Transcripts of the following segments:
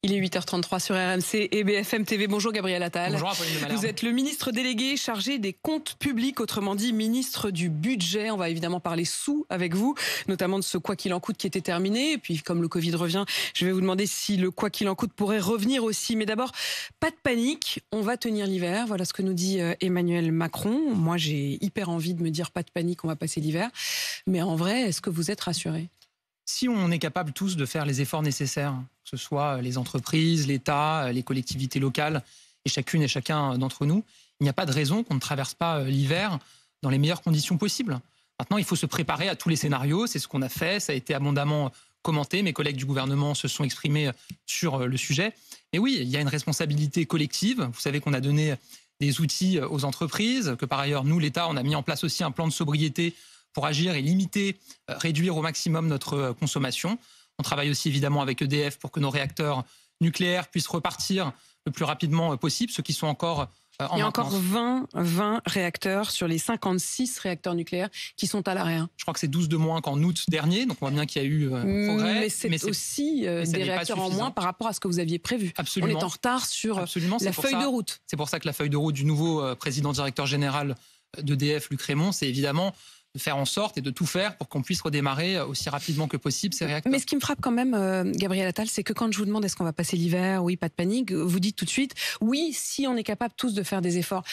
Il est 8h33 sur RMC et BFM TV. Bonjour Gabriel Attal. Bonjour Apolline de Malherbe. Vous êtes le ministre délégué chargé des comptes publics, autrement dit ministre du budget. On va évidemment parler sous avec vous, notamment de ce quoi qu'il en coûte qui était terminé. Et puis comme le Covid revient, je vais vous demander si le quoi qu'il en coûte pourrait revenir aussi. Mais d'abord, pas de panique, on va tenir l'hiver. Voilà ce que nous dit Emmanuel Macron. Moi j'ai hyper envie de me dire pas de panique, on va passer l'hiver. Mais en vrai, est-ce que vous êtes rassurés ? Si on est capable tous de faire les efforts nécessaires, que ce soit les entreprises, l'État, les collectivités locales et chacune et chacun d'entre nous, il n'y a pas de raison qu'on ne traverse pas l'hiver dans les meilleures conditions possibles. Maintenant, il faut se préparer à tous les scénarios. C'est ce qu'on a fait. Ça a été abondamment commenté. Mes collègues du gouvernement se sont exprimés sur le sujet. Mais oui, il y a une responsabilité collective. Vous savez qu'on a donné des outils aux entreprises, que par ailleurs, nous, l'État, on a mis en place aussi un plan de sobriété pour agir et limiter, réduire au maximum notre consommation. On travaille aussi évidemment avec EDF pour que nos réacteurs nucléaires puissent repartir le plus rapidement possible, ceux qui sont encore en Il y a maintenance. encore 20 réacteurs sur les 56 réacteurs nucléaires qui sont à l'arrêt. Je crois que c'est 12 de moins qu'en août dernier, donc on voit bien qu'il y a eu progrès. Mais c'est aussi des réacteurs en moins par rapport à ce que vous aviez prévu. Absolument. On est en retard sur la feuille de route. C'est pour ça que la feuille de route du nouveau président-directeur général d'EDF, Luc Rémont, c'est évidemment de faire en sorte et de tout faire pour qu'on puisse redémarrer aussi rapidement que possible ces réacteurs. Mais ce qui me frappe quand même, Gabriel Attal, c'est que quand je vous demande est-ce qu'on va passer l'hiver, oui, pas de panique, vous dites tout de suite, oui, si on est capable tous de faire des efforts.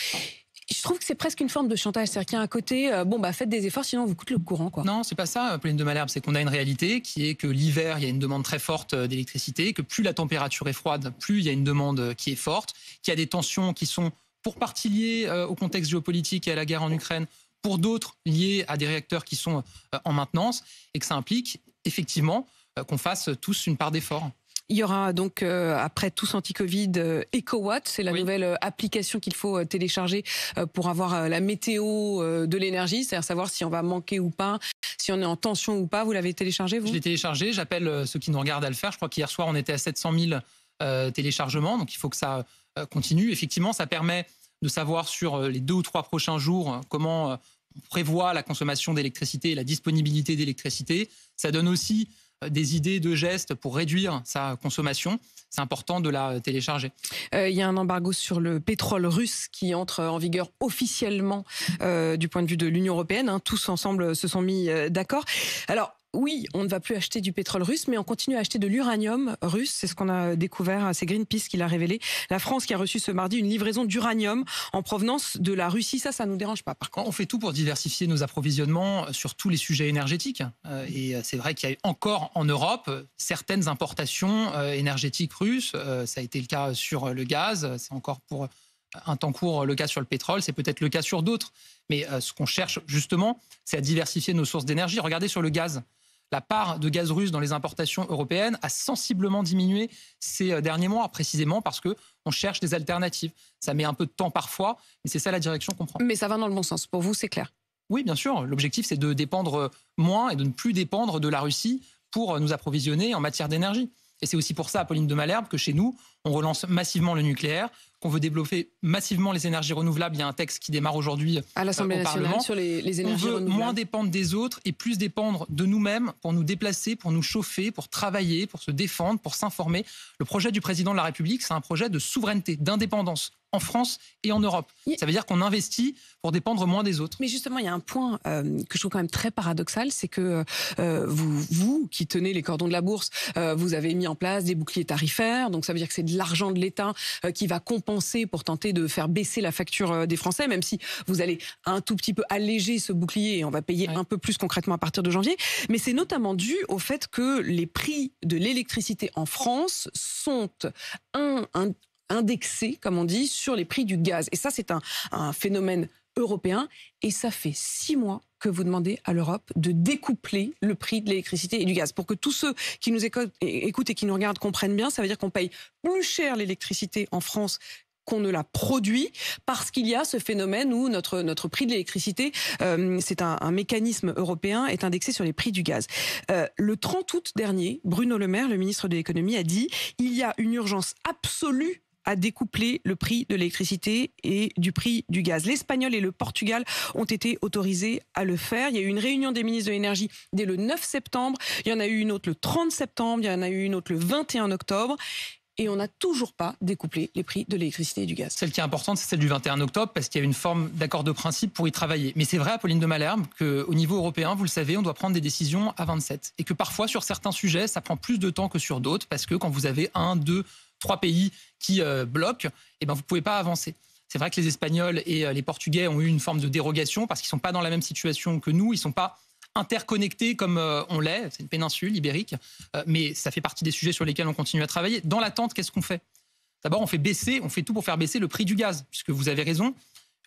Je trouve que c'est presque une forme de chantage, c'est-à-dire qu'il y a un côté, faites des efforts, sinon on vous coûte le courant, quoi. Non, c'est pas ça, Apolline de Malherbe, c'est qu'on a une réalité qui est que l'hiver, il y a une demande très forte d'électricité, que plus la température est froide, plus il y a une demande qui est forte, qu'il y a des tensions qui sont pour partie liées au contexte géopolitique et à la guerre en Ukraine, pour d'autres liés à des réacteurs qui sont en maintenance, et que ça implique effectivement qu'on fasse tous une part d'effort. Il y aura donc, après Tous Anti-Covid, EcoWatt, c'est la nouvelle application qu'il faut télécharger pour avoir la météo de l'énergie, c'est-à-dire savoir si on va manquer ou pas, si on est en tension ou pas. Vous l'avez téléchargé, vous ? Je l'ai téléchargé, j'appelle ceux qui nous regardent à le faire. Je crois qu'hier soir, on était à 700 000 téléchargements, donc il faut que ça continue. Effectivement, ça permet de savoir sur les 2 ou 3 prochains jours comment on prévoit la consommation d'électricité et la disponibilité d'électricité. Ça donne aussi des idées de gestes pour réduire sa consommation. C'est important de la télécharger. Il y a un embargo sur le pétrole russe qui entre en vigueur officiellement du point de vue de l'Union européenne. Tous ensemble se sont mis d'accord. Alors, oui, on ne va plus acheter du pétrole russe, mais on continue à acheter de l'uranium russe. C'est ce qu'on a découvert, c'est Greenpeace qui l'a révélé. La France qui a reçu ce mardi une livraison d'uranium en provenance de la Russie. Ça nous dérange pas, par contre. On fait tout pour diversifier nos approvisionnements sur tous les sujets énergétiques. Et c'est vrai qu'il y a encore en Europe certaines importations énergétiques russes. Ça a été le cas sur le gaz, c'est encore pour un temps court le cas sur le pétrole, c'est peut-être le cas sur d'autres. Mais ce qu'on cherche justement, c'est à diversifier nos sources d'énergie. Regardez sur le gaz. La part de gaz russe dans les importations européennes a sensiblement diminué ces derniers mois, précisément parce qu'on cherche des alternatives. Ça met un peu de temps parfois, mais c'est ça la direction qu'on prend. Mais ça va dans le bon sens, pour vous, c'est clair ? Oui, bien sûr. L'objectif, c'est de dépendre moins et de ne plus dépendre de la Russie pour nous approvisionner en matière d'énergie. Et c'est aussi pour ça, Apolline de Malherbe, que chez nous, on relance massivement le nucléaire, qu'on veut développer massivement les énergies renouvelables. Il y a un texte qui démarre aujourd'hui à l'Assemblée nationale sur les énergies renouvelables. On veut moins dépendre des autres et plus dépendre de nous-mêmes pour nous déplacer, pour nous chauffer, pour travailler, pour se défendre, pour s'informer. Le projet du président de la République, c'est un projet de souveraineté, d'indépendance en France et en Europe. Ça veut dire qu'on investit pour dépendre moins des autres. Mais justement, il y a un point que je trouve quand même très paradoxal, c'est que vous qui tenez les cordons de la bourse, vous avez mis en place des boucliers tarifaires, donc ça veut dire que c'est de l'argent de l'État qui va compenser pour tenter de faire baisser la facture des Français, même si vous allez un tout petit peu alléger ce bouclier et on va payer un peu plus concrètement à partir de janvier. Mais c'est notamment dû au fait que les prix de l'électricité en France sont indexés, comme on dit, sur les prix du gaz. Et ça, c'est un phénomène européen. Et ça fait 6 mois que vous demandez à l'Europe de découpler le prix de l'électricité et du gaz. Pour que tous ceux qui nous écoutent et qui nous regardent comprennent bien, ça veut dire qu'on paye plus cher l'électricité en France qu'on ne la produit, parce qu'il y a ce phénomène où notre prix de l'électricité, c'est un mécanisme européen, est indexé sur les prix du gaz. Le 30 août dernier, Bruno Le Maire, le ministre de l'économie, a dit « Il y a une urgence absolue à découpler le prix de l'électricité et du prix du gaz. L'Espagnol et le Portugal ont été autorisés à le faire. Il y a eu une réunion des ministres de l'énergie dès le 9 septembre. Il y en a eu une autre le 30 septembre. Il y en a eu une autre le 21 octobre. et on n'a toujours pas découplé les prix de l'électricité et du gaz. Celle qui est importante, c'est celle du 21 octobre, parce qu'il y a une forme d'accord de principe pour y travailler. Mais c'est vrai, Apolline de Malherbe, qu'au niveau européen, vous le savez, on doit prendre des décisions à 27. Et que parfois, sur certains sujets, ça prend plus de temps que sur d'autres, parce que quand vous avez 1, 2, 3 pays qui bloquent, eh ben, vous ne pouvez pas avancer. C'est vrai que les Espagnols et les Portugais ont eu une forme de dérogation, parce qu'ils ne sont pas dans la même situation que nous, ils ne sont pas interconnectés comme on l'est, c'est une péninsule ibérique, mais ça fait partie des sujets sur lesquels on continue à travailler. Dans l'attente, qu'est-ce qu'on fait ? D'abord, on fait tout pour faire baisser le prix du gaz, puisque vous avez raison,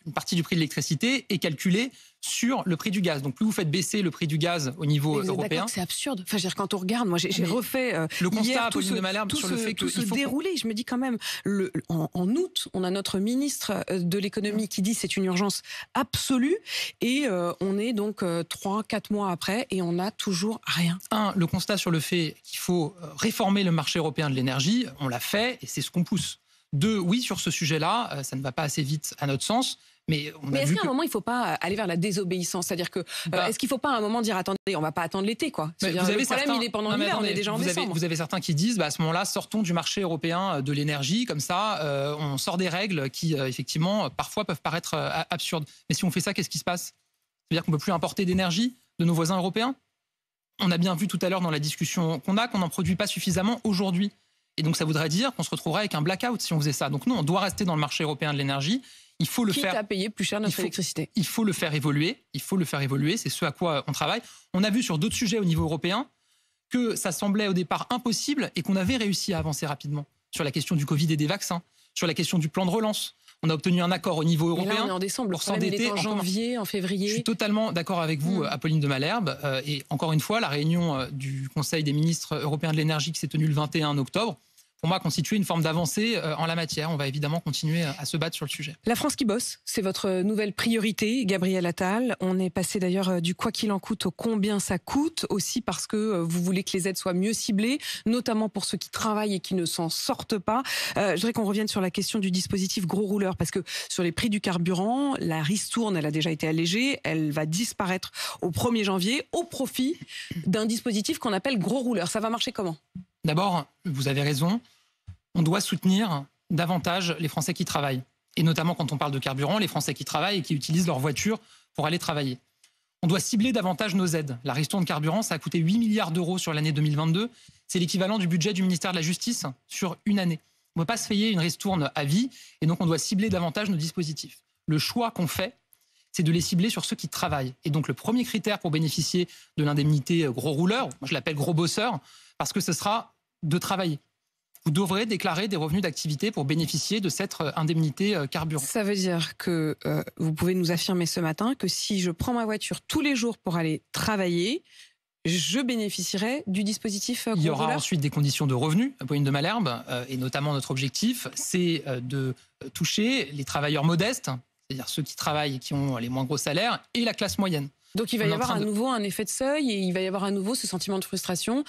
une partie du prix de l'électricité est calculée sur le prix du gaz. Donc plus vous faites baisser le prix du gaz au niveau européen... C'est absurde. Enfin, je veux dire, quand on regarde, moi j'ai refait le constat, hier Apolline de Malherbe, sur le fait tout se dérouler. Je me dis quand même, en août, on a notre ministre de l'économie qui dit c'est une urgence absolue, et on est donc 3-4 mois après et on n'a toujours rien. Le constat sur le fait qu'il faut réformer le marché européen de l'énergie, on l'a fait et c'est ce qu'on pousse. 2, oui, sur ce sujet-là, ça ne va pas assez vite à notre sens. Mais est-ce qu'à un moment, il ne faut pas aller vers la désobéissance ? C'est-à-dire que, est-ce qu'il ne faut pas à un moment dire, attendez, on ne va pas attendre l'été, quoi ? Le problème, il est pendant l'hiver, on est déjà en décembre. Vous avez certains qui disent, à ce moment-là, sortons du marché européen de l'énergie, comme ça, on sort des règles qui, effectivement, parfois peuvent paraître absurdes. Mais si on fait ça, qu'est-ce qui se passe ? C'est-à-dire qu'on ne peut plus importer d'énergie de nos voisins européens ? On a bien vu tout à l'heure dans la discussion qu'on n'en produit pas suffisamment aujourd'hui. Et donc, ça voudrait dire qu'on se retrouverait avec un blackout si on faisait ça. Donc, nous, on doit rester dans le marché européen de l'énergie. Il faut le faire. Quitte à payer plus cher notre électricité. Il faut le faire évoluer. C'est ce à quoi on travaille. On a vu sur d'autres sujets au niveau européen que ça semblait au départ impossible et qu'on avait réussi à avancer rapidement. Sur la question du Covid et des vaccins, sur la question du plan de relance. On a obtenu un accord au niveau européen. Et là, on est en décembre. Le problème, il est en janvier, en février. Je suis totalement d'accord avec vous, Apolline de Malherbe. Et encore une fois, la réunion du Conseil des ministres européens de l'énergie qui s'est tenue le 21 octobre, pour moi, constituer une forme d'avancée en la matière. On va évidemment continuer à se battre sur le sujet. La France qui bosse, c'est votre nouvelle priorité, Gabriel Attal. On est passé d'ailleurs du quoi qu'il en coûte au combien ça coûte, aussi parce que vous voulez que les aides soient mieux ciblées, notamment pour ceux qui travaillent et qui ne s'en sortent pas. Je voudrais qu'on revienne sur la question du dispositif gros rouleur, parce que sur les prix du carburant, la ristourne, elle a déjà été allégée, elle va disparaître au 1er janvier au profit d'un dispositif qu'on appelle gros rouleur. Ça va marcher comment ? D'abord, vous avez raison, on doit soutenir davantage les Français qui travaillent. Et notamment quand on parle de carburant, les Français qui travaillent et qui utilisent leur voiture pour aller travailler. On doit cibler davantage nos aides. La ristourne carburant, ça a coûté 8 milliards d'euros sur l'année 2022. C'est l'équivalent du budget du ministère de la Justice sur une année. On ne peut pas se payer une ristourne à vie et donc on doit cibler davantage nos dispositifs. Le choix qu'on fait, c'est de les cibler sur ceux qui travaillent. Et donc le premier critère pour bénéficier de l'indemnité gros rouleur, moi je l'appelle gros bosseur, parce que ce sera de travailler. Vous devrez déclarer des revenus d'activité pour bénéficier de cette indemnité carburant. Ça veut dire que vous pouvez nous affirmer ce matin que si je prends ma voiture tous les jours pour aller travailler, je bénéficierai du dispositif gros rouleur ? Il y aura ensuite des conditions de revenus, Apolline de Malherbe, et notamment notre objectif, c'est de toucher les travailleurs modestes, c'est-à-dire ceux qui travaillent et qui ont les moins gros salaires, et la classe moyenne. Donc il va y avoir à nouveau un effet de seuil et il va y avoir à nouveau ce sentiment de frustration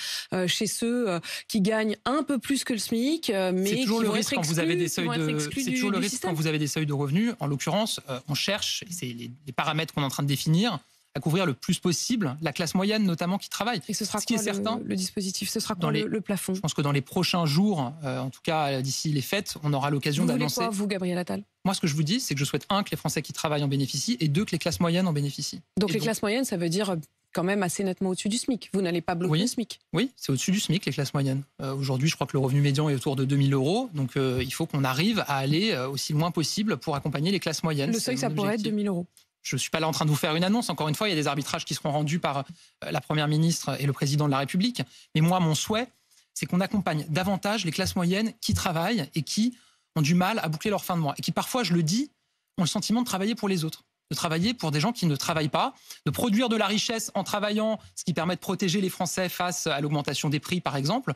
chez ceux qui gagnent un peu plus que le SMIC, mais qui vont être exclus. C'est toujours le risque quand vous avez des seuils de revenus. En l'occurrence, on cherche, c'est les paramètres qu'on est en train de définir, à couvrir le plus possible la classe moyenne, notamment qui travaille. Et ce sera quoi le dispositif ? Ce sera quoi le plafond ? Je pense que dans les prochains jours, en tout cas d'ici les fêtes, on aura l'occasion d'annoncer. Vous voulez quoi, vous, Gabriel Attal ? Moi, ce que je vous dis, c'est que je souhaite, 1, que les Français qui travaillent en bénéficient, et 2, que les classes moyennes en bénéficient. Donc classes moyennes, ça veut dire quand même assez nettement au-dessus du SMIC. Vous n'allez pas bloquer le SMIC. Oui, c'est au-dessus du SMIC, les classes moyennes. Aujourd'hui, je crois que le revenu médian est autour de 2 000 euros. Donc, il faut qu'on arrive à aller aussi loin possible pour accompagner les classes moyennes. Le seuil, ça pourrait être 2 000 euros. Je ne suis pas là en train de vous faire une annonce. Encore une fois, il y a des arbitrages qui seront rendus par la Première ministre et le Président de la République. Mais moi, mon souhait, c'est qu'on accompagne davantage les classes moyennes qui travaillent et qui ont du mal à boucler leur fin de mois. Et qui, parfois, je le dis, ont le sentiment de travailler pour les autres. De travailler pour des gens qui ne travaillent pas, de produire de la richesse en travaillant, ce qui permet de protéger les Français face à l'augmentation des prix, par exemple,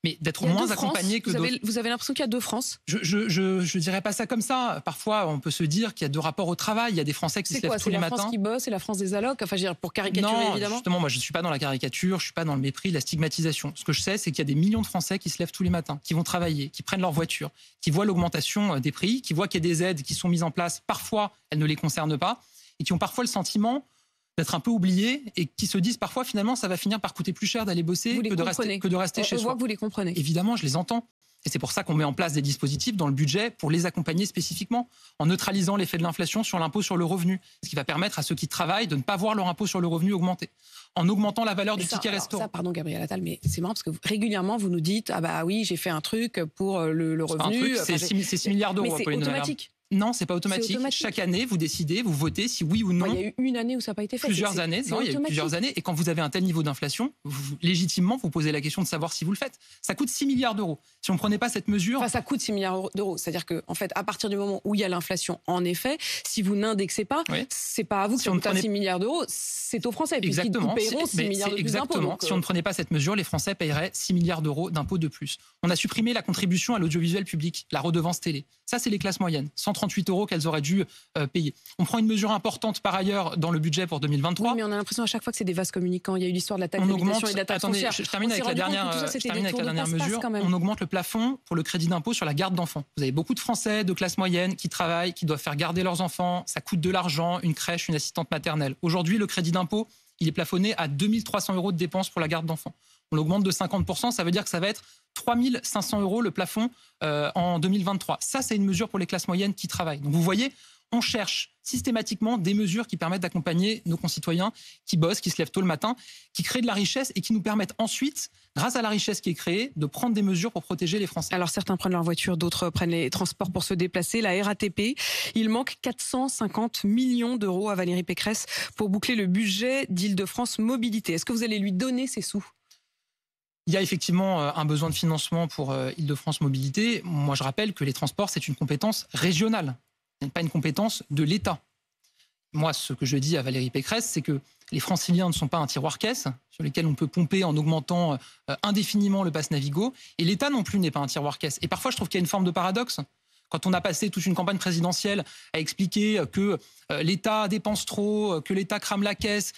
mais d'être moins accompagné que d'autres. Vous avez l'impression qu'il y a 2 France ? Je dirais pas ça comme ça. Parfois, on peut se dire qu'il y a 2 rapports au travail. Il y a des Français qui se lèvent tous les matins. C'est la France qui bosse et la France des allocs ? Enfin, je veux dire, pour caricaturer, non, évidemment. Justement, moi, je suis pas dans la caricature, je suis pas dans le mépris, la stigmatisation. Ce que je sais, c'est qu'il y a des millions de Français qui se lèvent tous les matins, qui vont travailler, qui prennent leur voiture, qui voient l'augmentation des prix, qui voient qu'il y a des aides qui sont mises en place. Parfois, elles ne les concernent pas et qui ont parfois le sentiment d'être un peu oubliés et qui se disent parfois finalement ça va finir par coûter plus cher d'aller bosser que de rester chez soi. On voit que vous les comprenez. Évidemment, je les entends. Et c'est pour ça qu'on met en place des dispositifs dans le budget pour les accompagner spécifiquement, en neutralisant l'effet de l'inflation sur l'impôt sur le revenu, ce qui va permettre à ceux qui travaillent de ne pas voir leur impôt sur le revenu augmenter, en augmentant la valeur du ticket restaurant. Ça, pardon Gabriel Attal, mais c'est marrant parce que régulièrement vous nous dites ah bah oui j'ai fait un truc pour le revenu. C'est 6 milliards d'euros. Mais c'est automatique. Non, c'est pas automatique. Chaque année, vous décidez, vous votez si oui ou non. Il y a eu une année où ça n'a pas été fait. Plusieurs années. Non, il y a eu plusieurs années. Et quand vous avez un tel niveau d'inflation, légitimement, vous posez la question de savoir si vous le faites. Ça coûte 6 milliards d'euros. Si on ne prenait pas cette mesure... Enfin, ça coûte 6 milliards d'euros. C'est-à-dire qu'en fait, à partir du moment où il y a l'inflation, en effet, si vous n'indexez pas, c'est pas à vous que ça coûte 6 milliards d'euros, c'est aux Français. Exactement. Puisqu'ils paieront 6 milliards de plus d'impôts. Exactement. Si on ne prenait pas cette mesure, les Français paieraient 6 milliards d'euros d'impôts de plus. On a supprimé la contribution à l'audiovisuel public, la redevance télé. Ça, c'est les classes moyennes. 138 euros qu'elles auraient dû payer. On prend une mesure importante par ailleurs dans le budget pour 2023. Oui, mais on a l'impression à chaque fois que c'est des vases communicants. Il y a eu l'histoire de la taxe d'habitation et de la taxe foncière. Je termine avec la dernière mesure. On augmente le plafond pour le crédit d'impôt sur la garde d'enfants. Vous avez beaucoup de Français de classe moyenne qui travaillent, qui doivent faire garder leurs enfants. Ça coûte de l'argent, une crèche, une assistante maternelle. Aujourd'hui, le crédit d'impôt, il est plafonné à 2 300 euros de dépenses pour la garde d'enfants. On l'augmente de 50%, ça veut dire que ça va être 3 500 euros le plafond en 2023. Ça, c'est une mesure pour les classes moyennes qui travaillent. Donc vous voyez, on cherche systématiquement des mesures qui permettent d'accompagner nos concitoyens qui bossent, qui se lèvent tôt le matin, qui créent de la richesse et qui nous permettent ensuite, grâce à la richesse qui est créée, de prendre des mesures pour protéger les Français. Alors certains prennent leur voiture, d'autres prennent les transports pour se déplacer. La RATP, il manque 450 millions d'euros à Valérie Pécresse pour boucler le budget d'Île-de-France Mobilité. Est-ce que vous allez lui donner ces sous ? Il y a effectivement un besoin de financement pour Île-de-France Mobilité. Moi, je rappelle que les transports, c'est une compétence régionale. Ce n'est pas une compétence de l'État. Moi, ce que je dis à Valérie Pécresse, c'est que les Franciliens ne sont pas un tiroir-caisse sur lesquels on peut pomper en augmentant indéfiniment le pass Navigo. Et l'État non plus n'est pas un tiroir-caisse. Et parfois, je trouve qu'il y a une forme de paradoxe. Quand on a passé toute une campagne présidentielle à expliquer que l'État dépense trop, que l'État crame la caisse,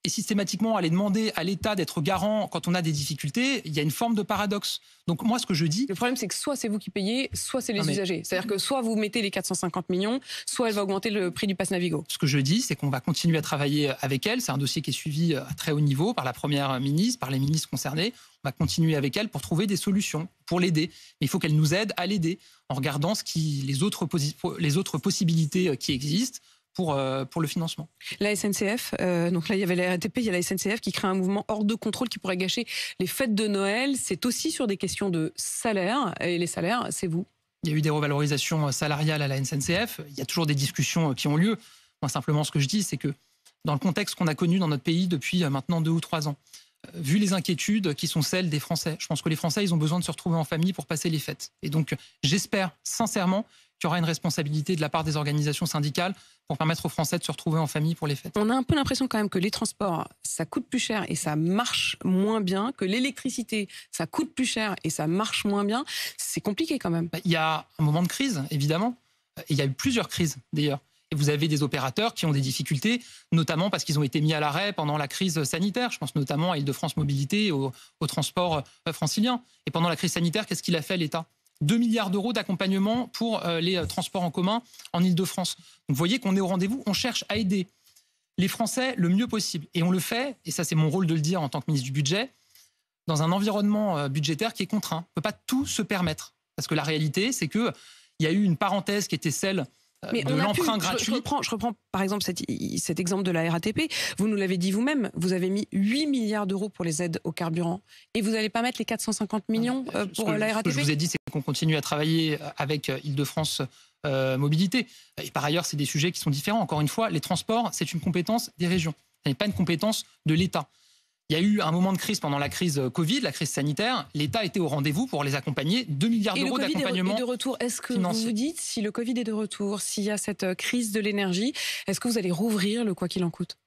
et systématiquement aller demander à l'État d'être garant quand on a des difficultés, il y a une forme de paradoxe. Donc moi, ce que je dis... Le problème, c'est que soit c'est vous qui payez, soit c'est les usagers. C'est-à-dire que soit vous mettez les 450 millions, soit elle va augmenter le prix du pass Navigo. Ce que je dis, c'est qu'on va continuer à travailler avec elle. C'est un dossier qui est suivi à très haut niveau par la Première ministre, par les ministres concernés. On va continuer avec elle pour trouver des solutions, pour l'aider. Mais il faut qu'elle nous aide à l'aider en regardant les autres possibilités qui existent pour le financement. La SNCF, donc là il y avait la RATP, il y a la SNCF qui crée un mouvement hors de contrôle qui pourrait gâcher les fêtes de Noël. C'est aussi sur des questions de salaire, et les salaires, c'est vous. Il y a eu des revalorisations salariales à la SNCF, il y a toujours des discussions qui ont lieu. Moi simplement ce que je dis, c'est que dans le contexte qu'on a connu dans notre pays depuis maintenant 2 ou 3 ans, vu les inquiétudes qui sont celles des Français, je pense que les Français, ils ont besoin de se retrouver en famille pour passer les fêtes. Et donc j'espère sincèrement qu'il y aura une responsabilité de la part des organisations syndicales pour permettre aux Français de se retrouver en famille pour les fêtes. On a un peu l'impression quand même que les transports, ça coûte plus cher et ça marche moins bien, que l'électricité, ça coûte plus cher et ça marche moins bien. C'est compliqué quand même. Il y a un moment de crise, évidemment. Il y a eu plusieurs crises, d'ailleurs. Et vous avez des opérateurs qui ont des difficultés, notamment parce qu'ils ont été mis à l'arrêt pendant la crise sanitaire. Je pense notamment à Île-de-France Mobilité, au transport francilien. Et pendant la crise sanitaire, qu'est-ce qu'il a fait, l'État ? 2 milliards d'euros d'accompagnement pour les transports en commun en Île-de-France. Donc vous voyez qu'on est au rendez-vous, on cherche à aider les Français le mieux possible. Et on le fait, et ça c'est mon rôle de le dire en tant que ministre du Budget, dans un environnement budgétaire qui est contraint. On ne peut pas tout se permettre. Parce que la réalité, c'est qu'il y a eu une parenthèse qui était celle de l'emprunt gratuit. Je reprends par exemple cet exemple de la RATP. Vous nous l'avez dit vous-même, vous avez mis 8 milliards d'euros pour les aides au carburant et vous n'allez pas mettre les 450 millions pour la RATP. Ce que je vous ai dit, c'est qu'on continue à travailler avec Île-de-France Mobilité. Et par ailleurs, c'est des sujets qui sont différents. Encore une fois, les transports, c'est une compétence des régions. Ce n'est pas une compétence de l'État. Il y a eu un moment de crise pendant la crise Covid, la crise sanitaire. L'État était au rendez-vous pour les accompagner. 2 milliards d'euros d'accompagnement. Et de retour, est-ce que vous vous dites, si le Covid est de retour, s'il y a cette crise de l'énergie, est-ce que vous allez rouvrir le quoi qu'il en coûte ?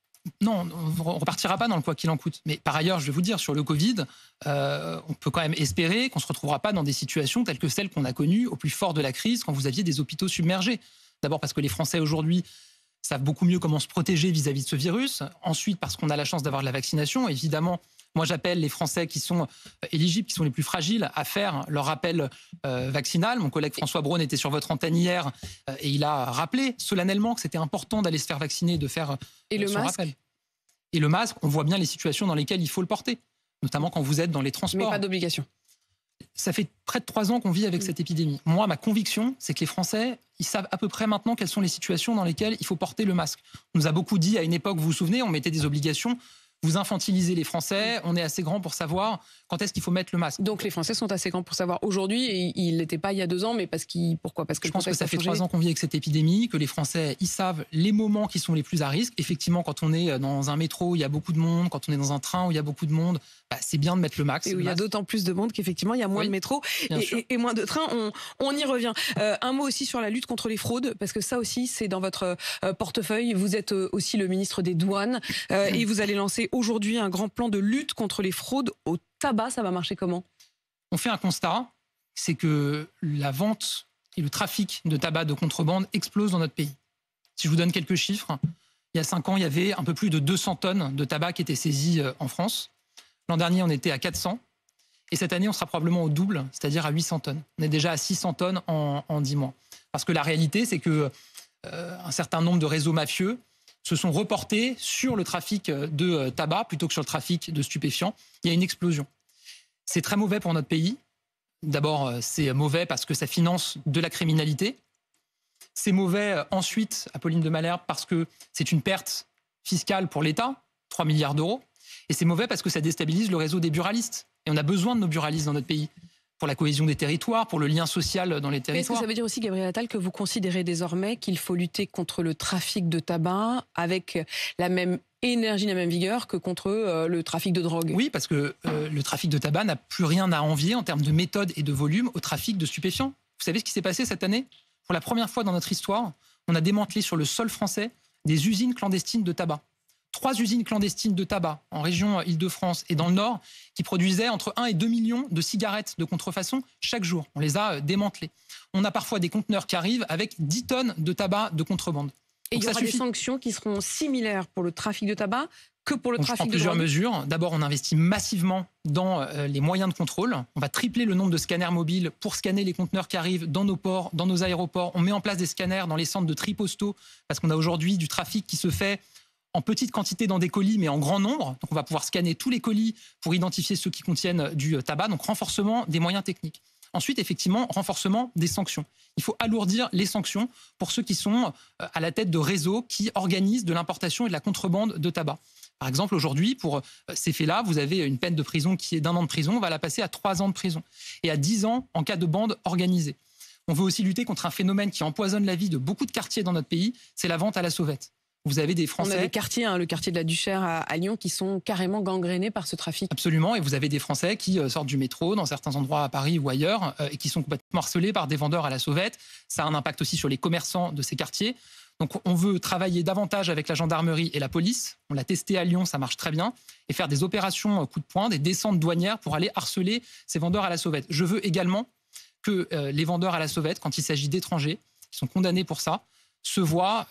Non, on ne repartira pas dans le quoi qu'il en coûte. Mais par ailleurs, je vais vous dire, sur le Covid, on peut quand même espérer qu'on ne se retrouvera pas dans des situations telles que celles qu'on a connues au plus fort de la crise, quand vous aviez des hôpitaux submergés. D'abord parce que les Français aujourd'hui savent beaucoup mieux comment se protéger vis-à-vis de ce virus. Ensuite, parce qu'on a la chance d'avoir de la vaccination. Évidemment, moi, j'appelle les Français qui sont éligibles, qui sont les plus fragiles, à faire leur rappel vaccinal. Mon collègue François Braun était sur votre antenne hier et il a rappelé solennellement que c'était important d'aller se faire vacciner et de faire son rappel. Et le masque, on voit bien les situations dans lesquelles il faut le porter, notamment quand vous êtes dans les transports. Mais pas d'obligation. Ça fait près de 3 ans qu'on vit avec cette épidémie. Moi, ma conviction, c'est que les Français, ils savent à peu près maintenant quelles sont les situations dans lesquelles il faut porter le masque. On nous a beaucoup dit à une époque, vous vous souvenez, on mettait des obligations. Vous infantilisez les Français, on est assez grand pour savoir quand est-ce qu'il faut mettre le masque. Donc les Français sont assez grands pour savoir aujourd'hui, et ils ne l'étaient pas il y a 2 ans, mais pourquoi ? Parce que je pense que ça fait 3 ans qu'on vit avec cette épidémie, que les Français, ils savent les moments qui sont les plus à risque. Effectivement, quand on est dans un métro où il y a beaucoup de monde, quand on est dans un train où il y a beaucoup de monde, c'est bien de mettre le masque. Et où il y a d'autant plus de monde qu'effectivement, il y a moins de métro et moins de trains. On y revient. Un mot aussi sur la lutte contre les fraudes, parce que ça aussi, c'est dans votre portefeuille. Vous êtes aussi le ministre des Douanes et vous allez lancer aujourd'hui un grand plan de lutte contre les fraudes au tabac. Ça va marcher comment ? On fait un constat, c'est que la vente et le trafic de tabac de contrebande explosent dans notre pays. Si je vous donne quelques chiffres, il y a 5 ans, il y avait un peu plus de 200 tonnes de tabac qui étaient saisies en France. L'an dernier, on était à 400. Et cette année, on sera probablement au double, c'est-à-dire à 800 tonnes. On est déjà à 600 tonnes en 10 mois. Parce que la réalité, c'est que un certain nombre de réseaux mafieux se sont reportés sur le trafic de tabac plutôt que sur le trafic de stupéfiants. Il y a une explosion. C'est très mauvais pour notre pays. D'abord, c'est mauvais parce que ça finance de la criminalité. C'est mauvais ensuite, Apolline de Malherbe, parce que c'est une perte fiscale pour l'État, 3 milliards d'euros. Et c'est mauvais parce que ça déstabilise le réseau des buralistes. Et on a besoin de nos buralistes dans notre pays pour la cohésion des territoires, pour le lien social dans les territoires. Est-ce que ça veut dire aussi, Gabriel Attal, que vous considérez désormais qu'il faut lutter contre le trafic de tabac avec la même énergie, la même vigueur que contre le trafic de drogue ? Oui, parce que le trafic de tabac n'a plus rien à envier en termes de méthode et de volume au trafic de stupéfiants. Vous savez ce qui s'est passé cette année ? Pour la première fois dans notre histoire, on a démantelé sur le sol français des usines clandestines de tabac. 3 usines clandestines de tabac en région Île-de-France et dans le Nord qui produisaient entre 1 et 2 millions de cigarettes de contrefaçon chaque jour. On les a démantelées. On a parfois des conteneurs qui arrivent avec 10 tonnes de tabac de contrebande. Et il y aura des sanctions qui seront similaires pour le trafic de tabac que pour le trafic de drogue. Plusieurs mesures. D'abord, on investit massivement dans les moyens de contrôle. On va tripler le nombre de scanners mobiles pour scanner les conteneurs qui arrivent dans nos ports, dans nos aéroports. On met en place des scanners dans les centres de tri postaux parce qu'on a aujourd'hui du trafic qui se fait en petite quantité dans des colis, mais en grand nombre. Donc on va pouvoir scanner tous les colis pour identifier ceux qui contiennent du tabac. Donc renforcement des moyens techniques. Ensuite, effectivement, renforcement des sanctions. Il faut alourdir les sanctions pour ceux qui sont à la tête de réseaux qui organisent de l'importation et de la contrebande de tabac. Par exemple, aujourd'hui, pour ces faits-là, vous avez une peine de prison qui est d'1 an de prison. On va la passer à 3 ans de prison et à 10 ans en cas de bande organisée. On veut aussi lutter contre un phénomène qui empoisonne la vie de beaucoup de quartiers dans notre pays, c'est la vente à la sauvette. Vous avez des Français... On a des quartiers, le quartier de la Duchère à Lyon, qui sont carrément gangrénés par ce trafic. Absolument, et vous avez des Français qui sortent du métro dans certains endroits à Paris ou ailleurs et qui sont complètement harcelés par des vendeurs à la sauvette. Ça a un impact aussi sur les commerçants de ces quartiers. Donc on veut travailler davantage avec la gendarmerie et la police. On l'a testé à Lyon, ça marche très bien. Et faire des opérations coup de poing, des descentes douanières pour aller harceler ces vendeurs à la sauvette. Je veux également que les vendeurs à la sauvette, quand il s'agit d'étrangers, qui sont condamnés pour ça, se voient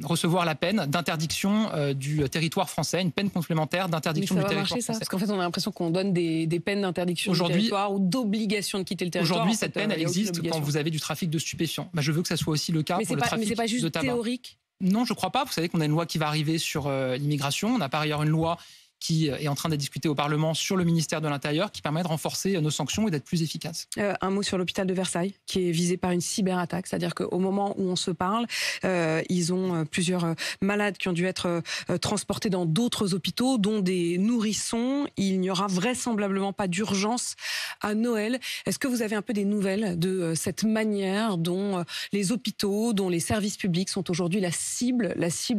recevoir la peine d'interdiction du territoire français, une peine complémentaire d'interdiction du territoire français. Ça, parce qu'en fait, on a l'impression qu'on donne des peines d'interdiction du territoire ou d'obligation de quitter le territoire. Aujourd'hui, cette peine, elle existe quand vous avez du trafic de stupéfiants. Je veux que ça soit aussi le cas pour le trafic de tabac. Mais c'est pas juste théorique ? Non, je ne crois pas. Vous savez qu'on a une loi qui va arriver sur l'immigration. On a par ailleurs une loi qui est en train d'être discutée au Parlement sur le ministère de l'Intérieur, qui permet de renforcer nos sanctions et d'être plus efficaces. Un mot sur l'hôpital de Versailles, qui est visé par une cyberattaque. C'est-à-dire qu'au moment où on se parle, ils ont plusieurs malades qui ont dû être transportés dans d'autres hôpitaux, dont des nourrissons. Il n'y aura vraisemblablement pas d'urgence à Noël. Est-ce que vous avez un peu des nouvelles de cette manière dont les hôpitaux, dont les services publics sont aujourd'hui la cible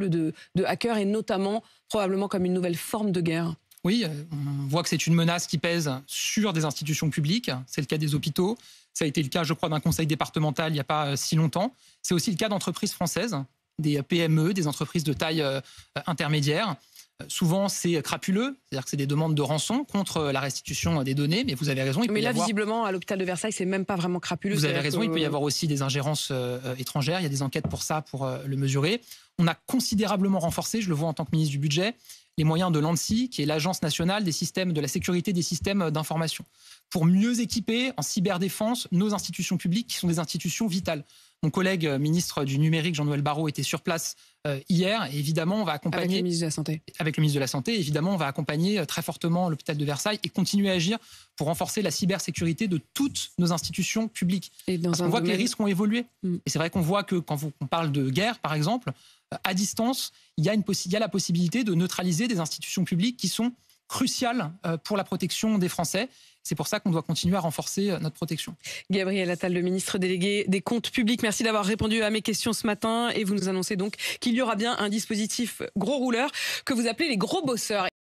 de hackers et notamment probablement comme une nouvelle forme de guerre? Oui, on voit que c'est une menace qui pèse sur des institutions publiques. C'est le cas des hôpitaux. Ça a été le cas, je crois, d'un conseil départemental il n'y a pas si longtemps. C'est aussi le cas d'entreprises françaises, des PME, des entreprises de taille intermédiaire. Souvent, c'est crapuleux, c'est-à-dire que c'est des demandes de rançon contre la restitution des données, mais vous avez raison. Mais là, visiblement, à l'hôpital de Versailles, c'est même pas vraiment crapuleux. Vous avez raison, il peut y avoir aussi des ingérences étrangères, il y a des enquêtes pour ça, pour le mesurer. On a considérablement renforcé, je le vois en tant que ministre du Budget, les moyens de l'ANSSI, qui est l'Agence nationale des systèmes de la sécurité des systèmes d'information, pour mieux équiper en cyberdéfense nos institutions publiques, qui sont des institutions vitales. Mon collègue ministre du numérique, Jean-Noël Barrot, était sur place hier. Et évidemment, on va accompagner... Avec le ministre de la Santé. Avec le ministre de la Santé, évidemment, on va accompagner très fortement l'hôpital de Versailles et continuer à agir pour renforcer la cybersécurité de toutes nos institutions publiques. Et Parce qu'on voit que les risques ont évolué. Et c'est vrai qu'on voit que quand on parle de guerre, par exemple, à distance, il y a la possibilité de neutraliser des institutions publiques qui sont cruciales pour la protection des Français. C'est pour ça qu'on doit continuer à renforcer notre protection. Gabriel Attal, le ministre délégué des Comptes publics, merci d'avoir répondu à mes questions ce matin. Et vous nous annoncez donc qu'il y aura bien un dispositif gros rouleur que vous appelez les gros bosseurs.